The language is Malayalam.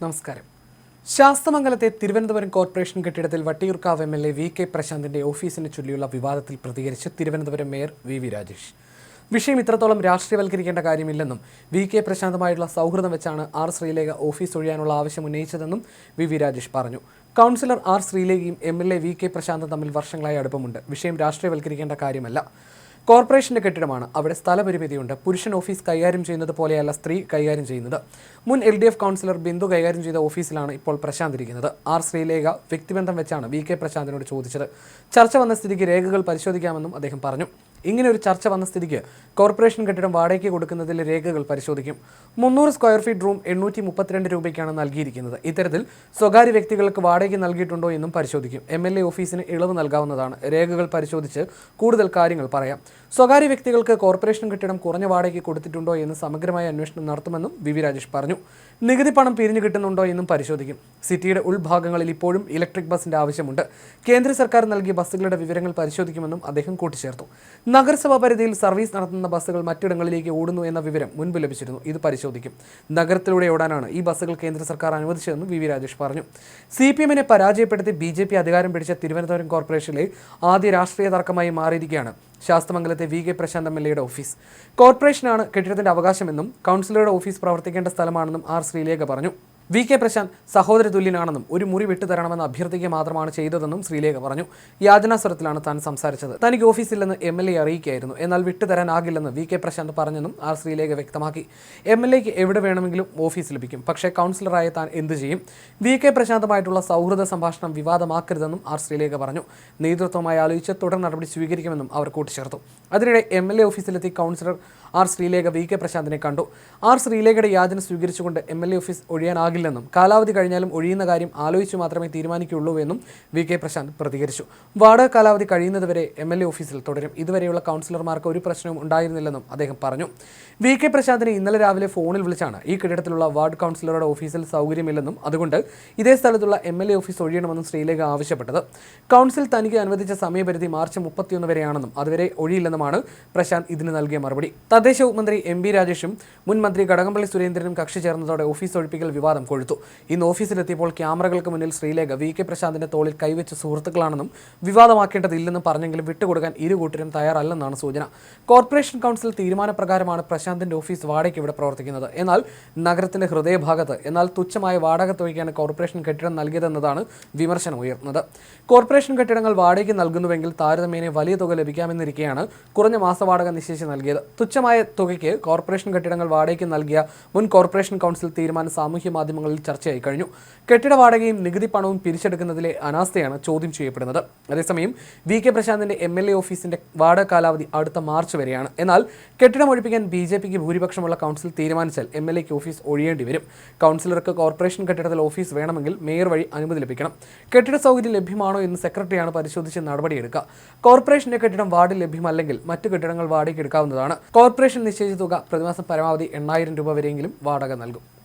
നമസ്കാരം. ശാസ്തമംഗലത്തെ തിരുവനന്തപുരം കോർപ്പറേഷൻ കെട്ടിടത്തിൽ വട്ടിയൂർക്കാവ് എം.എൽ.എ. വി.കെ. പ്രശാന്തിന്റെ ഓഫീസിനെ ചൊല്ലിയുള്ള വിവാദത്തിൽ പ്രതികരിച്ച് തിരുവനന്തപുരം മേയർ വി. രാജേഷ്. വിഷയം ഇത്രത്തോളം രാഷ്ട്രീയവൽക്കരിക്കേണ്ട കാര്യമില്ലെന്നും വി.കെ. പ്രശാന്തുമായുള്ള സൗഹൃദം വെച്ചാണ് ആർ. ശ്രീലേഖ ഓഫീസ് ഒഴിയാനുള്ള ആവശ്യം ഉന്നയിച്ചതെന്നും വി. രാജേഷ് പറഞ്ഞു. കൗൺസിലർ ആർ. ശ്രീലേഖയും എം.എൽ.എ. വി.കെ. പ്രശാന്തും തമ്മിൽ വർഷങ്ങളായി അടുപ്പമുണ്ട്. വിഷയം രാഷ്ട്രീയവൽക്കരിക്കേണ്ട കാര്യമല്ല. കോർപ്പറേഷന്റെ കെട്ടിടമാണ്. അവിടെ സ്ഥലപരിമിതിയുണ്ട്. പുരുഷൻ ഓഫീസ് കൈകാര്യം ചെയ്യുന്നത് പോലെയല്ല സ്ത്രീ കൈകാര്യം ചെയ്യുന്നത്. മുൻ LDF കൗൺസിലർ ബിന്ദു കൈകാര്യം ചെയ്ത ഓഫീസിലാണ് ഇപ്പോൾ പ്രശാന്ത് ഇരിക്കുന്നത്. ആർ. ശ്രീലേഖ വ്യക്തിബന്ധം വെച്ചാണ് വി.കെ. പ്രശാന്തിനോട് ചോദിച്ചത്. ചർച്ച വന്ന സ്ഥിതിക്ക് രേഖകൾ പരിശോധിക്കാമെന്നും അദ്ദേഹം പറഞ്ഞു. ഇങ്ങനെ ഒരു ചർച്ച വന്ന സ്ഥിതിക്ക് കോർപ്പറേഷൻ കെട്ടിടം വാടകയ്ക്ക് കൊടുക്കുന്നതിൽ രേഖകൾ പരിശോധിക്കും. 300 സ്ക്വയർ ഫീറ്റ് റൂം 832 രൂപയ്ക്കാണ് നൽകിയിരിക്കുന്നത്. ഇത്തരത്തിൽ സ്വകാര്യ വ്യക്തികൾക്ക് വാടകയ്ക്ക് നൽകിയിട്ടുണ്ടോ എന്നും പരിശോധിക്കും. എം.എൽ.എ. ഓഫീസിന് ഇളവ് നൽകാവുന്നതാണ്. രേഖകൾ പരിശോധിച്ച് കൂടുതൽ കാര്യങ്ങൾ പറയാം. സ്വകാര്യ വ്യക്തികൾക്ക് കോർപ്പറേഷൻ കെട്ടിടം കുറഞ്ഞ വാടകയ്ക്ക് കൊടുത്തിട്ടുണ്ടോ എന്ന് സമഗ്രമായ അന്വേഷണം നടത്തുമെന്നും വി. രാജേഷ് പറഞ്ഞു. നികുതി പണം പിരിഞ്ഞു കിട്ടുന്നുണ്ടോ എന്നും പരിശോധിക്കും. സിറ്റിയുടെ ഉൾഭാഗങ്ങളിൽ ഇപ്പോഴും ഇലക്ട്രിക് ബസിന്റെ ആവശ്യമുണ്ട്. കേന്ദ്ര സർക്കാർ നൽകിയ ബസ്സുകളുടെ വിവരങ്ങൾ പരിശോധിക്കുമെന്നും അദ്ദേഹം കൂട്ടിച്ചേർത്തു. നഗരസഭാ പരിധിയിൽ സർവീസ് നടത്തുന്ന ബസ്സുകൾ മറ്റിടങ്ങളിലേക്ക് ഓടുന്നു എന്ന വിവരം മുൻപ് ലഭിച്ചിരുന്നു. ഇത് പരിശോധിക്കും. നഗരത്തിലൂടെ ഓടാനാണ് ഈ ബസ്സുകൾ കേന്ദ്ര സർക്കാർ അനുവദിച്ചതെന്നും വി. രാജേഷ് പറഞ്ഞു. CPM-നെ പരാജയപ്പെടുത്തി BJP അധികാരം പിടിച്ച തിരുവനന്തപുരം കോർപ്പറേഷനിലെ ആദ്യ രാഷ്ട്രീയ തർക്കമായി മാറിയിരിക്കുകയാണ് ശാസ്തമംഗലത്തെ വി.കെ. പ്രശാന്ത് എം.എൽ.എയുടെ ഓഫീസ്. കോർപ്പറേഷനാണ് കെട്ടിടത്തിന്റെ അവകാശമെന്നും കൗൺസിലറുടെ ഓഫീസ് പ്രവർത്തിക്കേണ്ട സ്ഥലമാണെന്നും ആർ. ശ്രീലേഖ പറഞ്ഞു. വി.കെ. പ്രശാന്ത് സഹോദര തുല്യനാണെന്നും ഒരു മുറി വിട്ടുതരണമെന്ന് അഭ്യർത്ഥിക്കുക മാത്രമാണ് ചെയ്തതെന്നും ശ്രീലേഖ പറഞ്ഞു. യാതനാസ്വരത്തിലാണ് താൻ സംസാരിച്ചത്. തനിക്ക് ഓഫീസില്ലെന്ന് എം.എൽ.എ. അറിയിക്കുകയായിരുന്നു. എന്നാൽ വിട്ടുതരാനാകില്ലെന്ന് വി.കെ. പ്രശാന്ത് പറഞ്ഞെന്നും ആർ. ശ്രീലേഖ വ്യക്തമാക്കി. എം.എൽ.എക്ക് എവിടെ വേണമെങ്കിലും ഓഫീസ് ലഭിക്കും. പക്ഷേ കൗൺസിലറായ താൻ എന്ത് ചെയ്യും? വി.കെ. പ്രശാന്തുമായിട്ടുള്ള സൗഹൃദ സംഭാഷണം വിവാദമാക്കരുതെന്നും ആർ. ശ്രീലേഖ പറഞ്ഞു. നേതൃത്വമായി ആലോചിച്ച് തുടർ നടപടി സ്വീകരിക്കുമെന്നും അവർ കൂട്ടിച്ചേർത്തു. അതിനിടെ എം.എൽ.എ. ഓഫീസിലെത്തി കൗൺസിലർ ആർ. ശ്രീലേഖ വി.കെ. പ്രശാന്തിനെ കണ്ടു. ആർ. ശ്രീലേഖയുടെ യാചന സ്വീകരിച്ചുകൊണ്ട് എം.എൽ.എ. ഓഫീസ് ഒഴിയാനാകില്ലെന്നും കാലാവധി കഴിഞ്ഞാലും ഒഴിയുന്ന കാര്യം ആലോചിച്ചു മാത്രമേ തീരുമാനിക്കുകയുള്ളൂവെന്നും വി.കെ. പ്രശാന്ത് പ്രതികരിച്ചു. വാർഡ് കാലാവധി കഴിയുന്നതുവരെ എം.എൽ.എ. ഓഫീസിൽ തുടരും. ഇതുവരെയുള്ള കൗൺസിലർമാർക്ക് ഒരു പ്രശ്നവും ഉണ്ടായിരുന്നില്ലെന്നും അദ്ദേഹം പറഞ്ഞു. വി.കെ. പ്രശാന്തിനെ ഇന്നലെ രാവിലെ ഫോണിൽ വിളിച്ചാണ് ഈ കെട്ടിടത്തിലുള്ള വാർഡ് കൗൺസിലറുടെ ഓഫീസിൽ സൗകര്യമില്ലെന്നും അതുകൊണ്ട് ഇതേ സ്ഥലത്തുള്ള എം.എൽ.എ. ഓഫീസ് ഒഴിയണമെന്നും ശ്രീലേഖ ആവശ്യപ്പെട്ടത്. കൗൺസിൽ തനിക്ക് അനുവദിച്ച സമയപരിധി മാർച്ച് 31 വരെയാണെന്നും അതുവരെ ഒഴിയില്ലെന്നുമാണ് പ്രശാന്ത് ഇതിന് നൽകിയ മറുപടി. തദ്ദേശ മന്ത്രി M.B. രാജേഷും മുൻ മന്ത്രി കടകംപള്ളി സുരേന്ദ്രനും കക്ഷി ചേർന്നതോടെ ഓഫീസ് ഒഴിപ്പിക്കൽ വിവാദം കൊഴുത്തു. ഇന്ന് ഓഫീസിലെത്തിയപ്പോൾ ക്യാമറകൾക്ക് മുന്നിൽ ശ്രീലേഖ വി.കെ. പ്രശാന്തിന്റെ തോളിൽ കൈവച്ച സുഹൃത്തുക്കളാണെന്നും വിവാദമാക്കേണ്ടതില്ലെന്നും പറഞ്ഞെങ്കിലും വിട്ടുകൊടുക്കാൻ ഇരുകൂട്ടരും തയ്യാറല്ലെന്നാണ് സൂചന. കോർപ്പറേഷൻ കൗൺസിൽ തീരുമാനപ്രകാരമാണ് പ്രശാന്തിന്റെ ഓഫീസ് വാടകയ്ക്ക് ഇവിടെ പ്രവർത്തിക്കുന്നത്. എന്നാൽ നഗരത്തിന്റെ ഹൃദയഭാഗത്ത് എന്നാൽ തുച്ഛമായ വാടക തുകയ്ക്കാണ് കോർപ്പറേഷൻ കെട്ടിടം നൽകിയതെന്നതാണ് വിമർശനം ഉയർന്നത്. കോർപ്പറേഷൻ കെട്ടിടങ്ങൾ വാടകയ്ക്ക് നൽകുന്നുവെങ്കിൽ താരതമ്യേന വലിയ തുക ലഭിക്കാമെന്നിരിക്കെയാണ് കുറഞ്ഞ മാസവാടക നിശ്ചയിച്ച് നൽകിയത്. തുച്ഛമായ തുകയ്ക്ക് കോർപ്പറേഷൻ കെട്ടിടങ്ങൾ വാടകയ്ക്ക് നൽകിയ മുൻ കോർപ്പറേഷൻ കൗൺസിൽ തീരുമാനം സാമൂഹ്യ മാധ്യമങ്ങളിൽ ചർച്ചയായി കഴിഞ്ഞു. കെട്ടിട വാടകയും നികുതി പണവും പിരിച്ചെടുക്കുന്നതിലെ അനാസ്ഥയാണ് ചോദ്യം ചെയ്യപ്പെടുന്നത്. അതേസമയം വി.കെ. പ്രശാന്തിന്റെ എം.എൽ.എ. ഓഫീസിന്റെ വാടക കാലാവധി അടുത്ത മാർച്ച് വരെയാണ്. എന്നാൽ കെട്ടിടം ഒഴിപ്പിക്കാൻ BJPക്ക് ഭൂരിപക്ഷമുള്ള കൗൺസിൽ തീരുമാനിച്ചാൽ എം.എൽ.എക്ക് ഓഫീസ് ഒഴിയേണ്ടി വരും. കൗൺസിലർക്ക് കോർപ്പറേഷൻ കെട്ടിടത്തിൽ ഓഫീസ് വേണമെങ്കിൽ മേയർ വഴി അനുമതി ലഭിക്കണം. കെട്ടിട സൗകര്യം ലഭ്യമാണോ എന്ന് സെക്രട്ടറിയാണ് പരിശോധിച്ച് നടപടിയെടുക്കുക. കോർപ്പറേഷന്റെ കെട്ടിടം വാർഡിൽ ലഭ്യമല്ലെങ്കിൽ മറ്റു കെട്ടിടങ്ങൾ വാടകയ്ക്ക് എടുക്കാവുന്നതാണ്. കോർപ്പറേഷൻ നിശ്ചയിച്ച തുക പ്രതിമാസം പരമാവധി 8,000 രൂപ വരെയെങ്കിലും വാടക നൽകും.